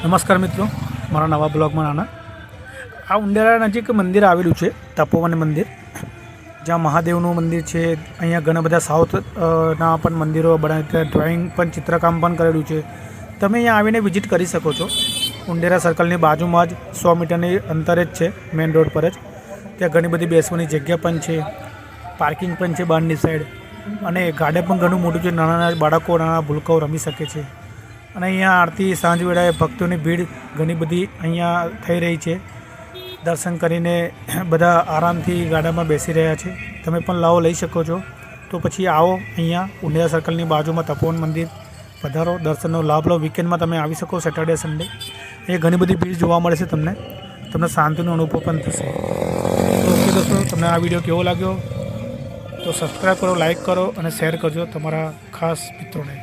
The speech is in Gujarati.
નમસ્કાર મિત્રો, મારા નવા બ્લોગમાં આ ઉંડેરા નજીક મંદિર આવેલું છે, તપોવન મંદિર, જ્યાં મહાદેવનું મંદિર છે. અહીંયા ઘણા બધા સાઉથના પણ મંદિરો બનાવ્યા, ડ્રોઈંગ પણ ચિત્રકામ પણ કરેલું છે. તમે અહીંયા આવીને વિઝિટ કરી શકો છો. ઉંડેરા સર્કલની બાજુમાં જ 100 મીટરની અંતરે જ છે, મેઇન રોડ પર જ. ત્યાં ઘણી બધી બેસવાની જગ્યા પણ છે, પાર્કિંગ પણ છે બહારની સાઈડ, અને ગાર્ડન પણ ઘણું મોટું છે. નાના બાળકો, નાના ભૂલકાઓ રમી શકે છે. અને અહીંયા આરતી સાંજ વેળાએ ભક્તોની ભીડ ઘણી બધી અહીંયા થઈ રહી છે. દર્શન કરીને બધા આરામથી ગાડામાં બેસી રહ્યા છે. તમે પણ લાવો લઈ શકો છો. તો પછી આવો અહીંયા ઉંડેરા સર્કલની બાજુમાં તપોવન મંદિર પધારો, દર્શનનો લાભ લો. વીકેન્ડમાં તમે આવી શકો, સેટરડે સન્ડે. એ ઘણી બધી ભીડ જોવા મળે છે. તમને શાંતિનો અનુભવ પણ થશે. તો ઓકે દોસ્તો, તમને આ વિડીયો કેવો લાગ્યો તો સબસ્ક્રાઈબ કરો, લાઈક કરો અને શેર કરજો તમારા ખાસ મિત્રોને.